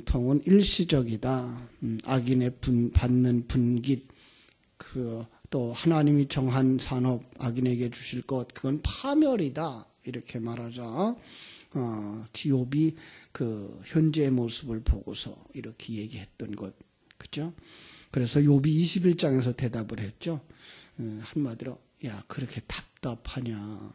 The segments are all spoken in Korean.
통은 일시적이다. 악인의 받는 분깃, 또 하나님이 정한 산업, 악인에게 주실 것, 그건 파멸이다. 이렇게 말하자. 욥이 그 현재의 모습을 보고서 이렇게 얘기했던 것, 그죠? 그래서 욥이 21장에서 대답을 했죠. 한마디로, 야, 그렇게 답답하냐?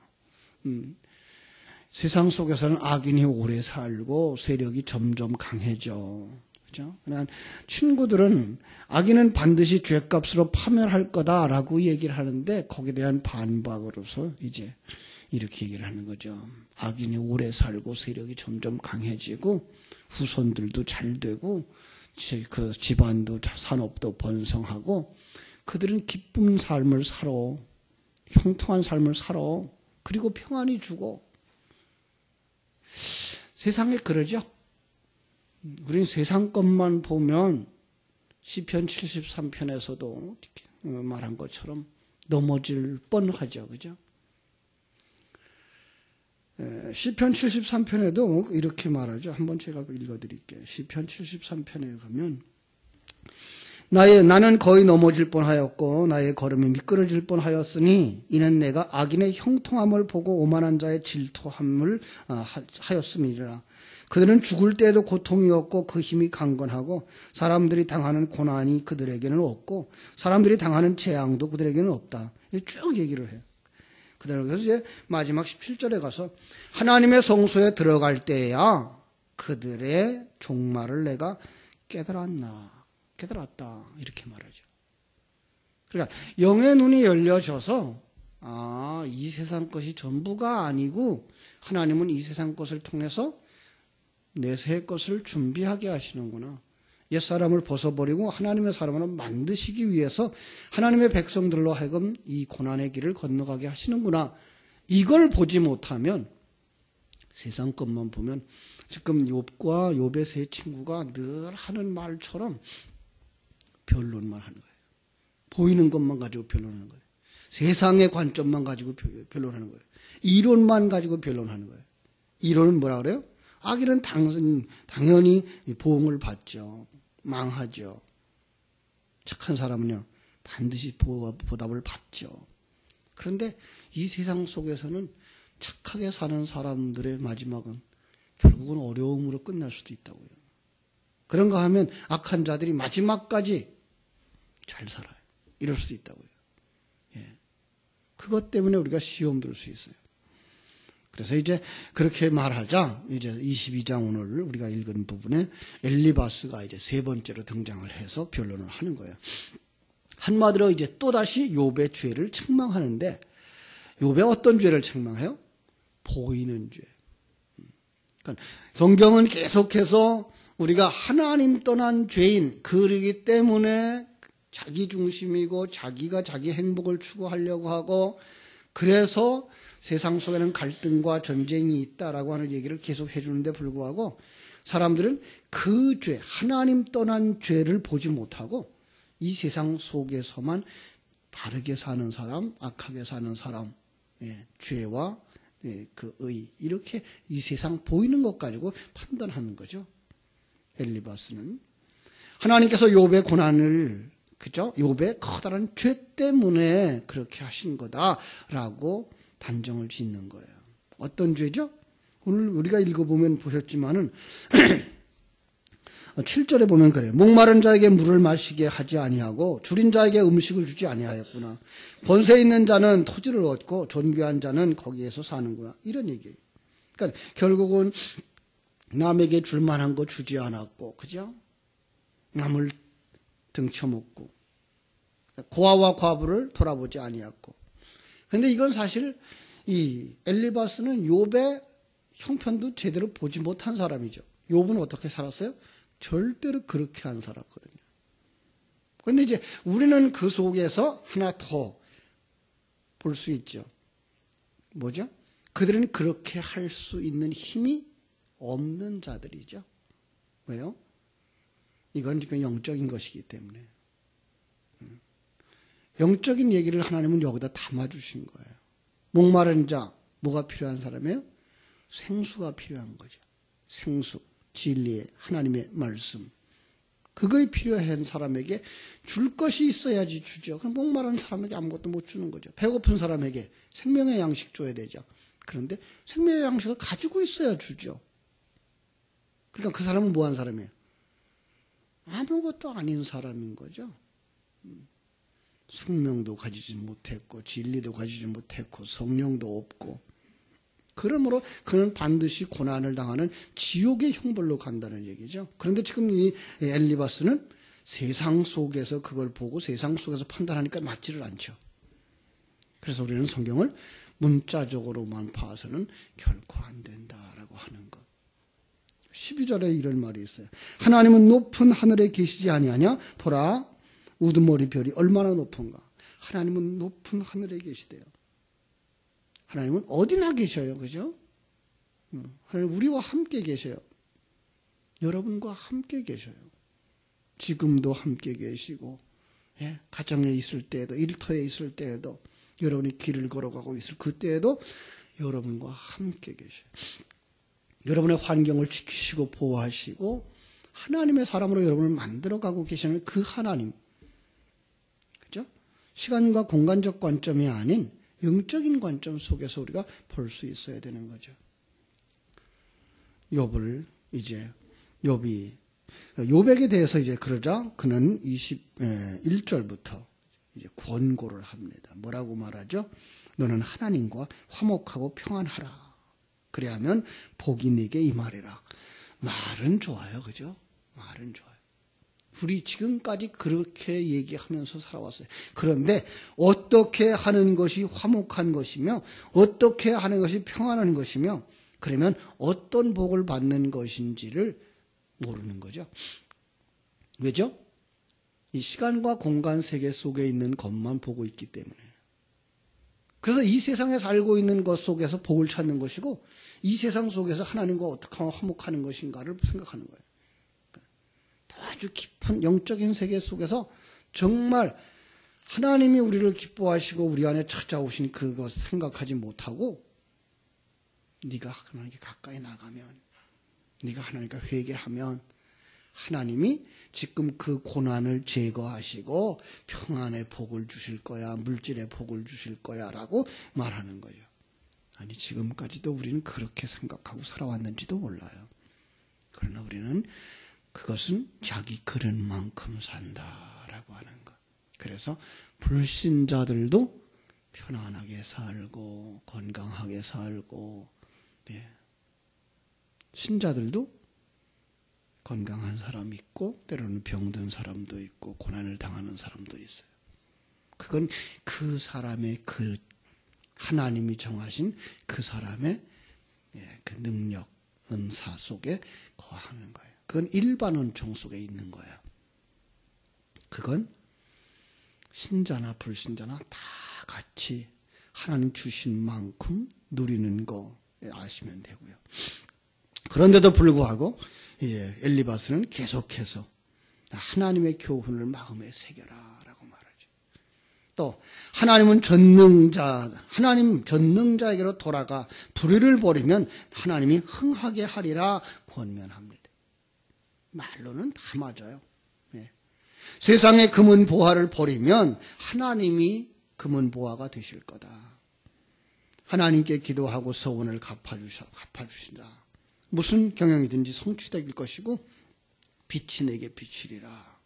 세상 속에서는 악인이 오래 살고 세력이 점점 강해져. 그죠? 그러니까 친구들은 악인은 반드시 죄값으로 파멸할 거다라고 얘기를 하는데 거기에 대한 반박으로서 이제 이렇게 얘기를 하는 거죠. 악인이 오래 살고 세력이 점점 강해지고 후손들도 잘 되고 그 집안도 산업도 번성하고 그들은 기쁜 삶을 살아. 형통한 삶을 살아. 그리고 평안히 주고. 세상에 그러죠. 우리는 세상 것만 보면 시편 73편에서도 말한 것처럼 넘어질 뻔하죠. 그죠? 시편 73편에도 이렇게 말하죠. 한번 제가 읽어드릴게요. 시편 73편에 가면 나는 거의 넘어질 뻔하였고 나의 걸음이 미끄러질 뻔하였으니 이는 내가 악인의 형통함을 보고 오만한 자의 질투함을 하였음이라. 그들은 죽을 때에도 고통이 없고 그 힘이 강건하고 사람들이 당하는 고난이 그들에게는 없고 사람들이 당하는 재앙도 그들에게는 없다. 쭉 얘기를 해요. 그래서 이제 마지막 17절에 가서 하나님의 성소에 들어갈 때야 그들의 종말을 내가 깨달았다. 이렇게 말하죠. 그러니까 영의 눈이 열려져서 이 세상 것이 전부가 아니고 하나님은 이 세상 것을 통해서 내세 것을 준비하게 하시는구나. 옛사람을 벗어버리고 하나님의 사람으로 만드시기 위해서 하나님의 백성들로 하여금 이 고난의 길을 건너가게 하시는구나. 이걸 보지 못하면 세상 것만 보면 지금 욥과 욥의 세 친구가 늘 하는 말처럼 변론만 하는 거예요. 보이는 것만 가지고 변론하는 거예요. 세상의 관점만 가지고 변론하는 거예요. 이론만 가지고 변론하는 거예요. 이론은 뭐라 그래요? 악인은 당연히 보응을 받죠. 망하죠. 착한 사람은요 반드시 보답을 받죠. 그런데 이 세상 속에서는 착하게 사는 사람들의 마지막은 결국은 어려움으로 끝날 수도 있다고요. 그런가 하면 악한 자들이 마지막까지 잘 살아요. 이럴 수도 있다고요. 그것 때문에 우리가 시험 들 수 있어요. 그래서 이제 그렇게 말하자 이제 22장 오늘 우리가 읽은 부분에 엘리바스가 이제 세 번째로 등장을 해서 변론을 하는 거예요. 한마디로 이제 또다시 욥의 죄를 책망하는데 욥의 어떤 죄를 책망해요? 보이는 죄. 그러니까 성경은 계속해서 우리가 하나님 떠난 죄인 그러기 때문에 자기 중심이고 자기가 자기 행복을 추구하려고 하고 그래서 세상 속에는 갈등과 전쟁이 있다라고 하는 얘기를 계속 해주는데 불구하고 사람들은 그 죄, 하나님 떠난 죄를 보지 못하고 이 세상 속에서만 바르게 사는 사람, 악하게 사는 사람, 죄와 그 의 이렇게 이 세상 보이는 것 가지고 판단하는 거죠. 엘리바스는 하나님께서 욥의 고난을 그죠? 욥의 커다란 죄 때문에 그렇게 하신 거다라고 단정을 짓는 거예요. 어떤 죄죠? 오늘 우리가 읽어보면 보셨지만은 7절에 보면 그래요. 목마른 자에게 물을 마시게 하지 아니하고 줄인 자에게 음식을 주지 아니하였구나. 권세 있는 자는 토지를 얻고 존귀한 자는 거기에서 사는구나. 이런 얘기예요. 그러니까 결국은 남에게 줄 만한 거 주지 않았고, 그죠? 남을 등쳐먹고 고아와 과부를 돌아보지 아니하고. 근데 이건 사실 이 엘리바스는 욥의 형편도 제대로 보지 못한 사람이죠. 욥은 어떻게 살았어요? 절대로 그렇게 안 살았거든요. 그런데 이제 우리는 그 속에서 하나 더 볼 수 있죠. 뭐죠? 그들은 그렇게 할 수 있는 힘이 없는 자들이죠. 왜요? 이건 지금 영적인 것이기 때문에. 영적인 얘기를 하나님은 여기다 담아주신 거예요. 목마른 자, 뭐가 필요한 사람이에요? 생수가 필요한 거죠. 생수. 진리의 하나님의 말씀, 그거에 필요한 사람에게 줄 것이 있어야지 주죠. 그럼 목마른 사람에게 아무것도 못 주는 거죠. 배고픈 사람에게 생명의 양식 줘야 되죠. 그런데 생명의 양식을 가지고 있어야 주죠. 그러니까 그 사람은 뭐한 사람이에요? 아무것도 아닌 사람인 거죠. 생명도 가지지 못했고 진리도 가지지 못했고 성령도 없고, 그러므로 그는 반드시 고난을 당하는 지옥의 형벌로 간다는 얘기죠. 그런데 지금 이 엘리바스는 세상 속에서 그걸 보고 세상 속에서 판단하니까 맞지를 않죠. 그래서 우리는 성경을 문자적으로만 봐서는 결코 안 된다라고 하는 것. 12절에 이런 말이 있어요. 하나님은 높은 하늘에 계시지 아니하냐? 보라, 우두머리 별이 얼마나 높은가. 하나님은 높은 하늘에 계시대요. 하나님은 어디나 계셔요. 그죠? 하나님 우리와 함께 계셔요. 여러분과 함께 계셔요. 지금도 함께 계시고, 예, 가정에 있을 때에도, 일터에 있을 때에도, 여러분이 길을 걸어가고 있을 그때에도 여러분과 함께 계셔요. 여러분의 환경을 지키시고 보호하시고 하나님의 사람으로 여러분을 만들어가고 계시는 그 하나님, 그죠? 시간과 공간적 관점이 아닌 영적인 관점 속에서 우리가 볼 수 있어야 되는 거죠. 욥을 이제 욥에게 대해서 이제 그러자 그는 21절부터 이제 권고를 합니다. 뭐라고 말하죠? 너는 하나님과 화목하고 평안하라. 그래야면 복이 네게 임하리라. 말은 좋아요, 그죠? 말은 좋아요. 우리 지금까지 그렇게 얘기하면서 살아왔어요. 그런데 어떻게 하는 것이 화목한 것이며 어떻게 하는 것이 평안한 것이며 그러면 어떤 복을 받는 것인지를 모르는 거죠. 왜죠? 이 시간과 공간 세계 속에 있는 것만 보고 있기 때문에. 그래서 이 세상에 살고 있는 것 속에서 복을 찾는 것이고 이 세상 속에서 하나님과 어떻게 하면 화목하는 것인가를 생각하는 거예요. 아주 깊은 영적인 세계 속에서 정말 하나님이 우리를 기뻐하시고 우리 안에 찾아오신 그것 생각하지 못하고 네가 하나님께 가까이 나가면, 네가 하나님께 회개하면 하나님이 지금 그 고난을 제거하시고 평안의 복을 주실 거야, 물질의 복을 주실 거야 라고 말하는 거예요. 아니, 지금까지도 우리는 그렇게 생각하고 살아왔는지도 몰라요. 그러나 우리는 그것은 자기 그릇만큼 산다라고 하는 것. 그래서 불신자들도 편안하게 살고 건강하게 살고, 예. 신자들도 건강한 사람 있고 때로는 병든 사람도 있고 고난을 당하는 사람도 있어요. 그건 그 사람의 그 하나님이 정하신 그 사람의 그 능력, 은사 속에 거하는 거예요. 그건 일반 은총 속에 있는 거예요. 그건 신자나 불신자나 다 같이 하나님 주신 만큼 누리는 거 아시면 되고요. 그런데도 불구하고 이제 엘리바스는 계속해서 하나님의 교훈을 마음에 새겨라라고 말하죠. 또 하나님은 하나님 전능자에게로 돌아가 불의를 버리면 하나님이 흥하게 하리라 권면합니다. 말로는 다 맞아요. 네. 세상의 금은 보화를 버리면 하나님이 금은 보화가 되실 거다. 하나님께 기도하고 서원을 갚아주시라. 무슨 경영이든지 성취되길 것이고 빛이 내게 비추리라.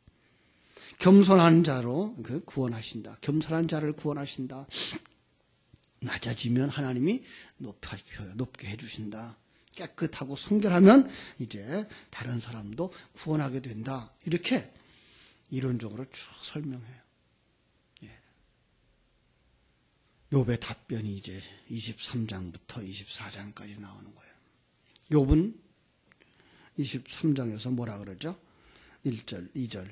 겸손한 자로 구원하신다. 겸손한 자를 구원하신다. 낮아지면 하나님이 높게 해주신다. 깨끗하고 성결하면 이제 다른 사람도 구원하게 된다. 이렇게 이론적으로 쭉 설명해요. 예. 욥의 답변이 이제 23장부터 24장까지 나오는 거예요. 욥은 23장에서 뭐라 그러죠? 1절, 2절.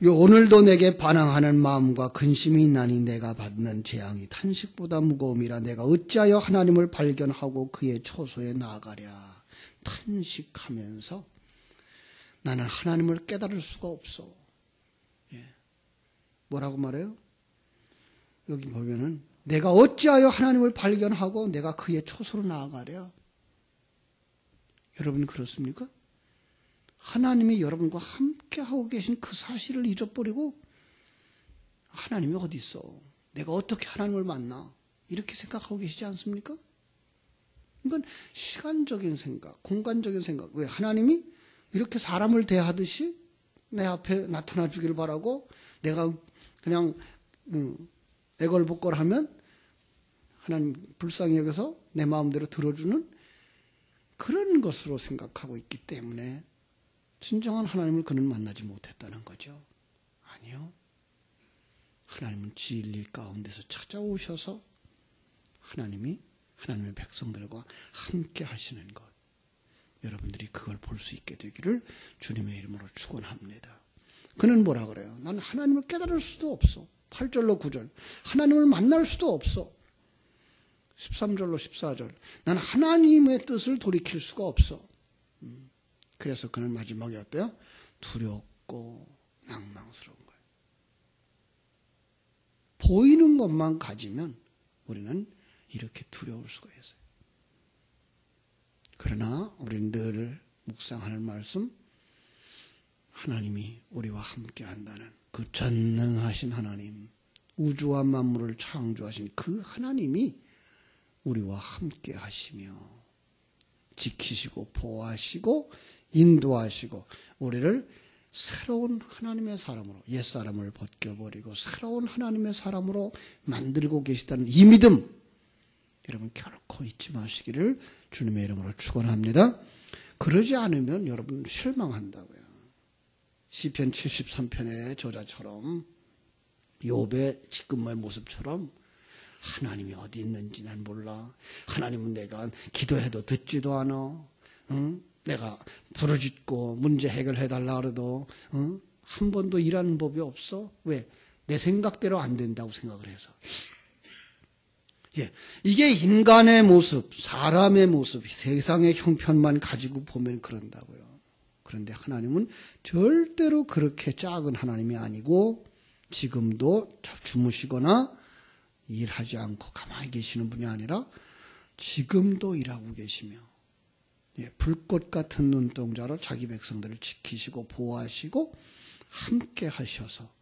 오늘도 내게 반항하는 마음과 근심이 있나니 내가 받는 재앙이 탄식보다 무거움이라. 내가 어찌하여 하나님을 발견하고 그의 초소에 나아가랴. 탄식하면서 나는 하나님을 깨달을 수가 없어. 예. 뭐라고 말해요? 여기 보면은 내가 어찌하여 하나님을 발견하고 내가 그의 초소로 나아가랴. 여러분 그렇습니까? 하나님이 여러분과 함께하고 계신 그 사실을 잊어버리고 하나님이 어디 있어? 내가 어떻게 하나님을 만나? 이렇게 생각하고 계시지 않습니까? 이건 시간적인 생각, 공간적인 생각. 왜? 하나님이 이렇게 사람을 대하듯이 내 앞에 나타나 주길 바라고 내가 그냥 애걸복걸하면 하나님 불쌍히 여겨서 내 마음대로 들어주는 그런 것으로 생각하고 있기 때문에 진정한 하나님을 그는 만나지 못했다는 거죠. 아니요. 하나님은 진리 가운데서 찾아오셔서 하나님이 하나님의 백성들과 함께 하시는 것, 여러분들이 그걸 볼 수 있게 되기를 주님의 이름으로 축원합니다. 그는 뭐라 그래요? 나는 하나님을 깨달을 수도 없어. 8절로 9절. 하나님을 만날 수도 없어. 13절로 14절. 나는 하나님의 뜻을 돌이킬 수가 없어. 그래서 그는 마지막에 어때요? 두렵고 낭망스러운 거예요. 보이는 것만 가지면 우리는 이렇게 두려울 수가 있어요. 그러나 우리는 늘 묵상하는 말씀, 하나님이 우리와 함께 한다는 그 전능하신 하나님, 우주와 만물을 창조하신 그 하나님이 우리와 함께 하시며 지키시고 보호하시고 인도하시고 우리를 새로운 하나님의 사람으로, 옛사람을 벗겨버리고 새로운 하나님의 사람으로 만들고 계시다는 이 믿음, 여러분 결코 잊지 마시기를 주님의 이름으로 축원합니다. 그러지 않으면 여러분 실망한다고요. 시편 73편의 저자처럼 욥의 지금의 모습처럼 하나님이 어디 있는지 난 몰라. 하나님은 내가 기도해도 듣지도 않아. 응? 내가 부르짖고 문제 해결해달라 그래도 한 번도 일하는 법이 없어. 왜? 내 생각대로 안 된다고 생각을 해서. 예, 이게 인간의 모습, 사람의 모습, 세상의 형편만 가지고 보면 그런다고요. 그런데 하나님은 절대로 그렇게 작은 하나님이 아니고 지금도 주무시거나 일하지 않고 가만히 계시는 분이 아니라 지금도 일하고 계시며, 예, 불꽃 같은 눈동자로 자기 백성들을 지키시고 보호하시고 함께 하셔서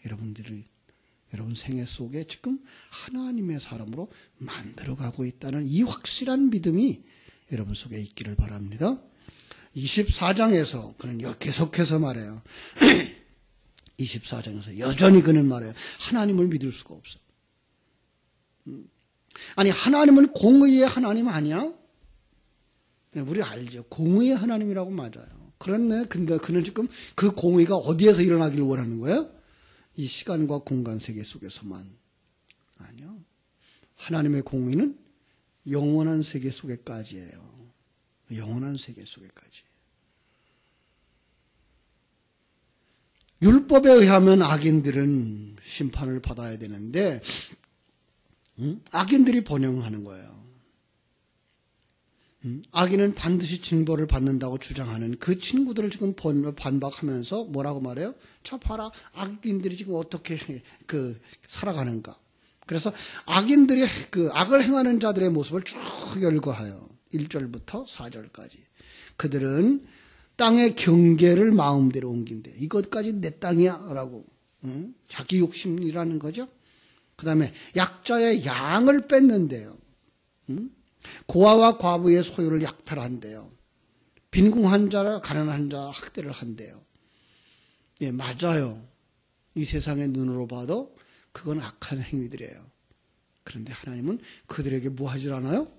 여러분 생애 속에 지금 하나님의 사람으로 만들어가고 있다는 이 확실한 믿음이 여러분 속에 있기를 바랍니다. 24장에서 그는 계속해서 말해요. 24장에서 여전히 그는 말해요. 하나님을 믿을 수가 없어. 아니, 하나님은 공의의 하나님 아니야? 우리 알죠. 공의의 하나님이라고 맞아요. 그런데 근데 그는 지금 그 공의가 어디에서 일어나기를 원하는 거예요? 이 시간과 공간 세계 속에서만. 아니요. 하나님의 공의는 영원한 세계 속에까지예요. 영원한 세계 속에까지. 율법에 의하면 악인들은 심판을 받아야 되는데 악인들이 번영하는 거예요. 악인은 반드시 징벌을 받는다고 주장하는 그 친구들을 지금 반박하면서 뭐라고 말해요? 자, 봐라. 악인들이 지금 어떻게 살아가는가. 그래서 악인들이 그 악을 행하는 자들의 모습을 쭉 열거하여 1절부터 4절까지. 그들은 땅의 경계를 마음대로 옮긴대. 이것까지 내 땅이야 라고. 자기 욕심이라는 거죠. 그 다음에 약자의 양을 뺏는데요. 고아와 과부의 소유를 약탈한대요. 빈궁한 자라 가난한 자 학대를 한대요. 예, 맞아요. 이 세상의 눈으로 봐도 그건 악한 행위들이에요. 그런데 하나님은 그들에게 뭐 하질 않아요?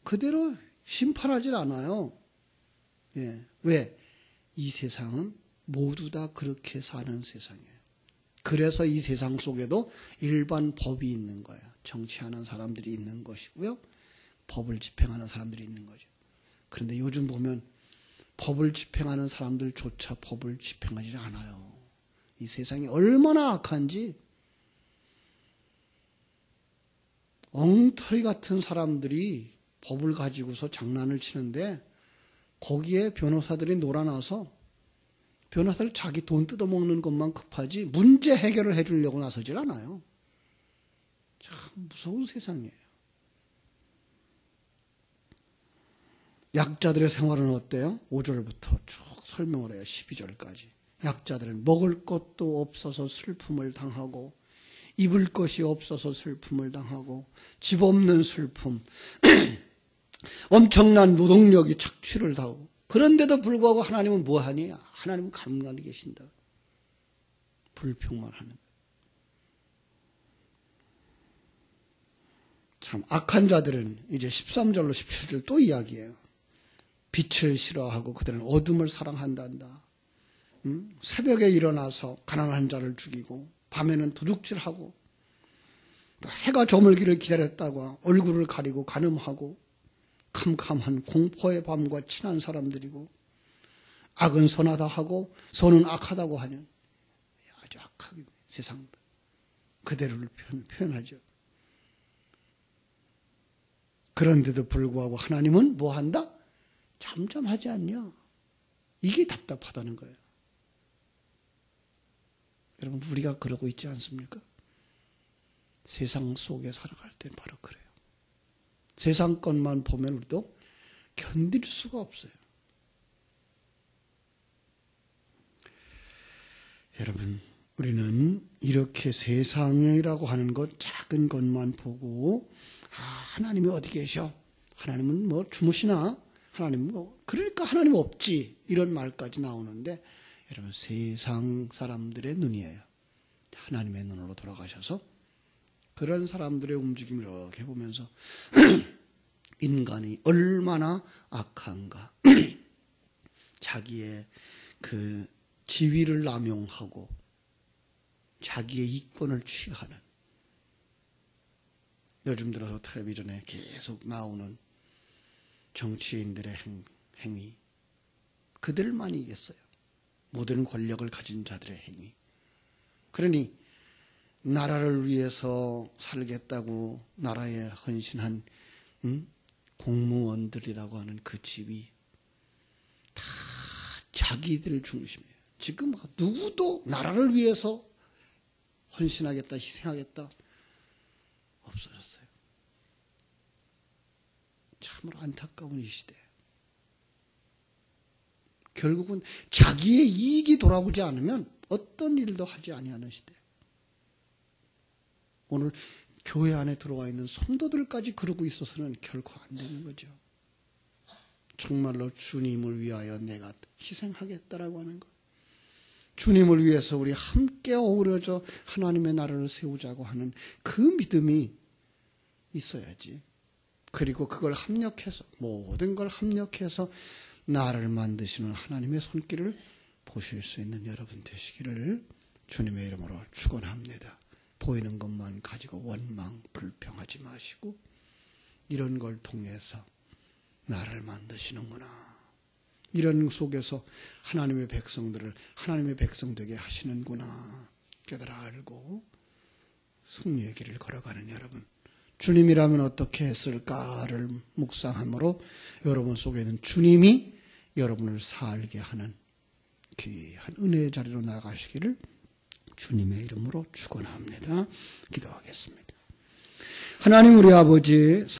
그대로 심판하질 않아요. 예, 왜? 이 세상은 모두 다 그렇게 사는 세상이에요. 그래서 이 세상 속에도 일반 법이 있는 거예요. 정치하는 사람들이 있는 것이고요. 법을 집행하는 사람들이 있는 거죠. 그런데 요즘 보면 법을 집행하는 사람들조차 법을 집행하지 않아요. 이 세상이 얼마나 악한지 엉터리 같은 사람들이 법을 가지고서 장난을 치는데 거기에 변호사들이 놀아나서 변호사를 자기 돈 뜯어먹는 것만 급하지 문제 해결을 해주려고 나서질 않아요. 참 무서운 세상이에요. 약자들의 생활은 어때요? 5절부터 쭉 설명을 해요. 12절까지. 약자들은 먹을 것도 없어서 슬픔을 당하고 입을 것이 없어서 슬픔을 당하고 집 없는 슬픔 엄청난 노동력이 착취를 당하고 그런데도 불구하고 하나님은 뭐하니? 하나님은 가만히 계신다. 불평만 하는 거예요. 참 악한 자들은 이제 13절로 17절 또 이야기해요. 빛을 싫어하고 그들은 어둠을 사랑한단다. 새벽에 일어나서 가난한 자를 죽이고 밤에는 도둑질하고 또 해가 저물기를 기다렸다가 얼굴을 가리고 간음하고 캄캄한 공포의 밤과 친한 사람들이고 악은 선하다 하고 선은 악하다고 하는 아주 악하게 세상 그대로를 표현하죠. 그런데도 불구하고 하나님은 뭐한다? 잠잠하지 않냐? 이게 답답하다는 거예요. 여러분 우리가 그러고 있지 않습니까? 세상 속에 살아갈 땐 바로 그래요. 세상 것만 보면 우리도 견딜 수가 없어요. 여러분 우리는 이렇게 세상이라고 하는 것 작은 것만 보고 하나님이 어디 계셔? 하나님은 뭐 주무시나? 하나님은 뭐 그러니까 하나님 없지 이런 말까지 나오는데 여러분 세상 사람들의 눈이에요. 하나님의 눈으로 돌아가셔서 그런 사람들의 움직임을 이렇게 보면서 인간이 얼마나 악한가 자기의 그 지위를 남용하고 자기의 이권을 취하는 요즘 들어서 텔레비전에 계속 나오는 정치인들의 행위 그들만이 이겼어요. 모든 권력을 가진 자들의 행위. 그러니 나라를 위해서 살겠다고 나라에 헌신한 공무원들이라고 하는 그 지위 다 자기들 중심이에요. 지금 누구도 나라를 위해서 헌신하겠다 희생하겠다 없어졌어요. 참으로 안타까운 이 시대. 결국은 자기의 이익이 돌아오지 않으면 어떤 일도 하지 아니하는 시대. 오늘 교회 안에 들어와 있는 성도들까지 그러고 있어서는 결코 안 되는 거죠. 정말로 주님을 위하여 내가 희생하겠다라고 하는 것. 주님을 위해서 우리 함께 어우러져 하나님의 나라를 세우자고 하는 그 믿음이 있어야지. 그리고 그걸 합력해서 모든 걸 합력해서 나를 만드시는 하나님의 손길을 보실 수 있는 여러분 되시기를 주님의 이름으로 축원합니다. 보이는 것만 가지고 원망, 불평하지 마시고 이런 걸 통해서 나를 만드시는구나. 이런 속에서 하나님의 백성들을 하나님의 백성 되게 하시는구나 깨달아 알고 승리의 길을 걸어가는 여러분. 주님이라면 어떻게 했을까를 묵상함으로 여러분 속에는 주님이 여러분을 살게 하는 귀한 은혜의 자리로 나가시기를 주님의 이름으로 축원합니다. 기도하겠습니다. 하나님 우리 아버지